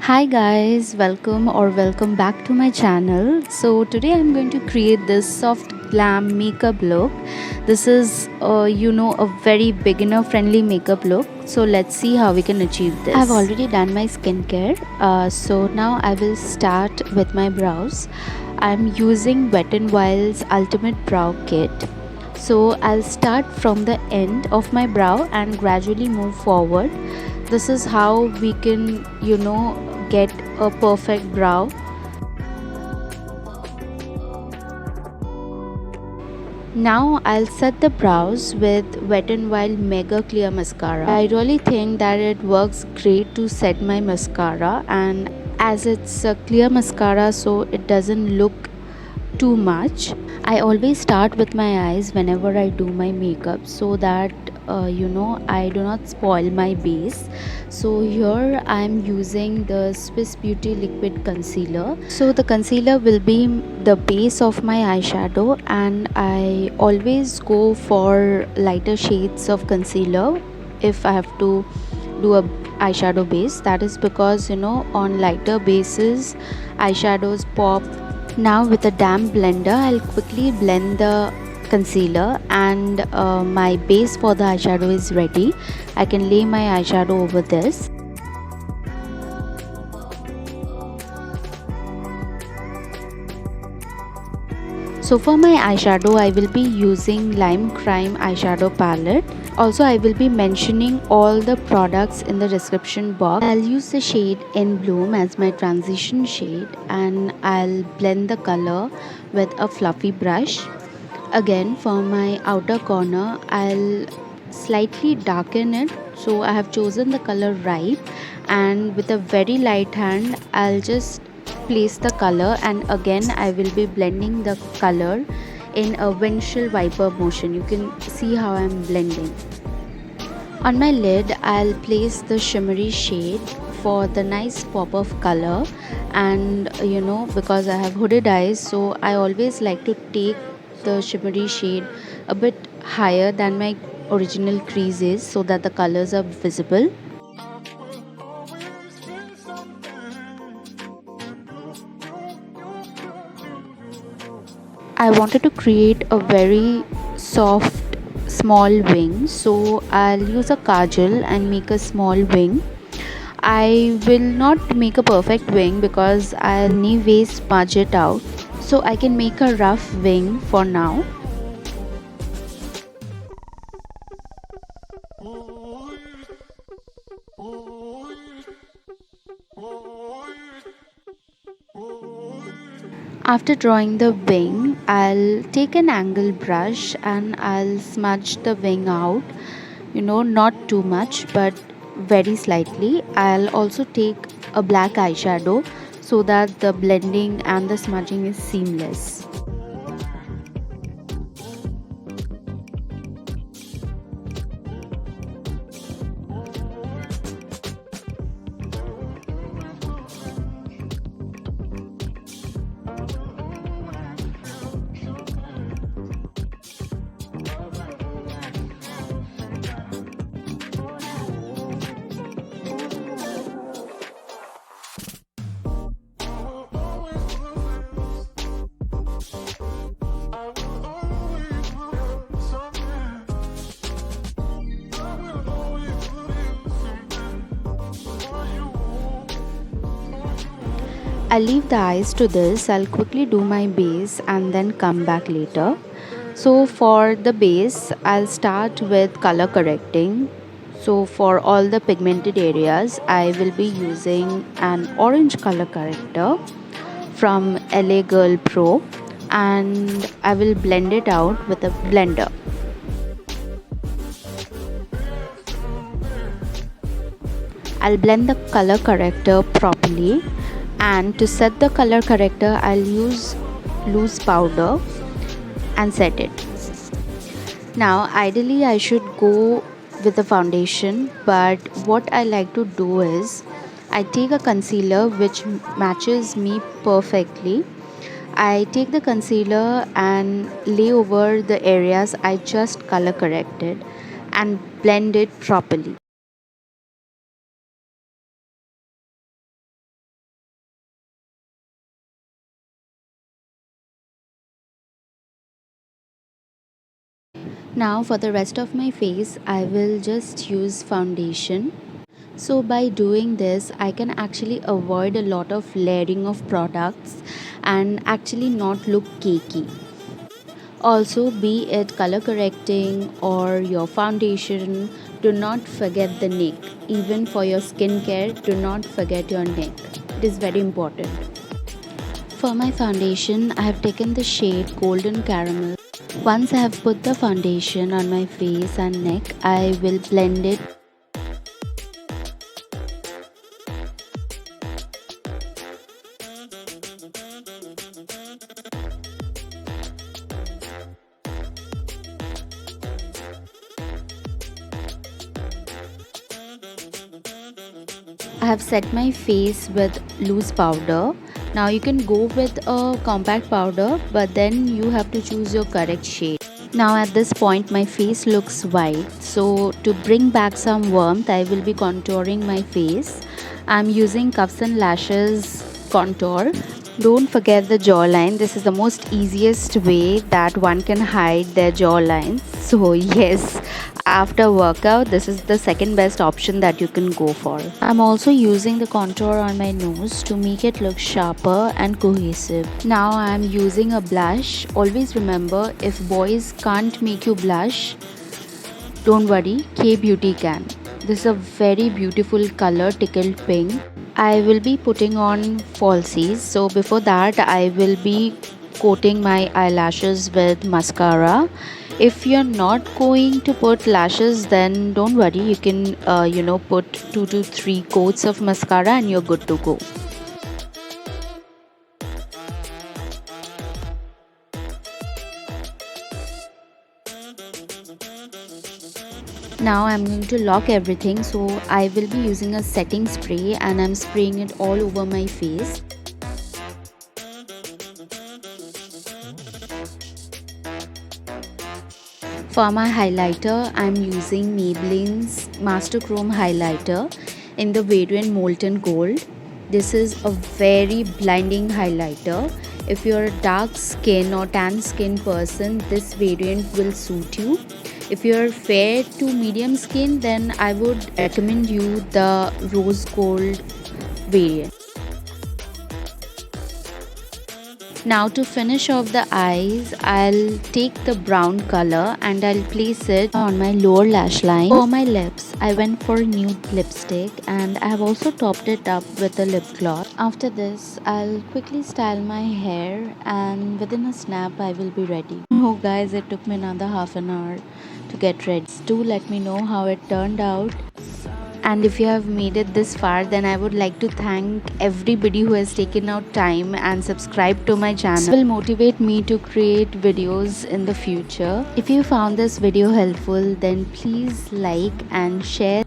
Hi guys, welcome back to my channel. So today I'm going to create this soft glam makeup look. This is a very beginner friendly makeup look. So let's see how we can achieve this. I've already done my skincare. So now I will start with my brows. I'm using Wet n Wild's Ultimate Brow Kit. So I'll start from the end of my brow and gradually move forward. This is how we can get a perfect brow. Now I'll set the brows with Wet n Wild Mega Clear Mascara. I really think that it works great to set my mascara, and as it's a clear mascara so it doesn't look too much. I always start with my eyes whenever I do my makeup so that I do not spoil my base. So here I am using the Swiss Beauty liquid concealer. So the concealer will be the base of my eyeshadow, and I always go for lighter shades of concealer if I have to do a eyeshadow base. That is because on lighter bases eyeshadows pop. Now with a damp blender I'll quickly blend the concealer, and my base for the eyeshadow is ready. I can lay my eyeshadow over this. So for my eyeshadow I will be using Lime Crime eyeshadow palette. Also I will be mentioning all the products in the description box. I'll use the shade in Bloom as my transition shade, and I'll blend the color with a fluffy brush. Again for my outer corner I'll slightly darken it. So I have chosen the color Ripe, and with a very light hand I'll just place the color, and again I will be blending the color in a windshield wiper motion. You can see how I'm blending. On my lid I'll place the shimmery shade for the nice pop of color, and because I have hooded eyes so I always like to take the shimmery shade a bit higher than my original crease is so that the colors are visible. I wanted to create a very soft small wing, so I'll use a kajal and make a small wing. I will not make a perfect wing because I'll anyway smudge it out, so I can make a rough wing for now. After drawing the wing, I'll take an angle brush and I'll smudge the wing out, not too much but very slightly. I'll also take a black eyeshadow so that the blending and the smudging is seamless. I'll leave the eyes to this. I'll quickly do my base and then come back later. So for the base, I'll start with color correcting. So for all the pigmented areas, I will be using an orange color corrector from LA Girl Pro, and I will blend it out with a blender. I'll blend the color corrector properly, and to set the color corrector I'll use loose powder and set it. Now ideally I should go with the foundation, but what I like to do is I take a concealer which matches me perfectly. I take the concealer and lay over the areas I just color corrected and blend it properly. Now for the rest of my face, I will just use foundation. So by doing this, I can actually avoid a lot of layering of products and actually not look cakey. Also, be it color correcting or your foundation, do not forget the neck. Even for your skincare, do not forget your neck. It is very important. For my foundation, I have taken the shade Golden Caramel. Once I have put the foundation on my face and neck, I will blend it. I have set my face with loose powder. Now you can go with a compact powder, but then you have to choose your correct shade. Now at this point my face looks white, so to bring back some warmth I will be contouring my face. I'm using Cuffs and Lashes contour. Don't forget the jawline. This is the most easiest way that one can hide their jawline. So yes, after workout this is the second best option that you can go for. I'm also using the contour on my nose to make it look sharper and cohesive. Now I'm using a blush. Always remember, if boys can't make you blush, don't worry, K-Beauty can. This is a very beautiful color, Tickled Pink. I will be putting on falsies. So before that I will be coating my eyelashes with mascara. If you're not going to put lashes, then don't worry, you can put 2 to 3 coats of mascara and you're good to go. Now I'm going to lock everything, so I will be using a setting spray and I'm spraying it all over my face. For my highlighter, I'm using Maybelline's Master Chrome highlighter in the variant Molten Gold. This is a very blinding highlighter. If you're a dark skin or tan skin person, this variant will suit you. If you're fair to medium skin, then I would recommend you the Rose Gold variant. Now to finish off the eyes, I'll take the brown color and I'll place it on my lower lash line. For my lips, I went for nude lipstick and I have also topped it up with a lip gloss. After this, I'll quickly style my hair and within a snap I will be ready. Oh guys, it took me another half an hour to get ready. Do let me know how it turned out. And if you have made it this far, then I would like to thank everybody who has taken out time and subscribed to my channel. This will motivate me to create videos in the future. If you found this video helpful, then please like and share.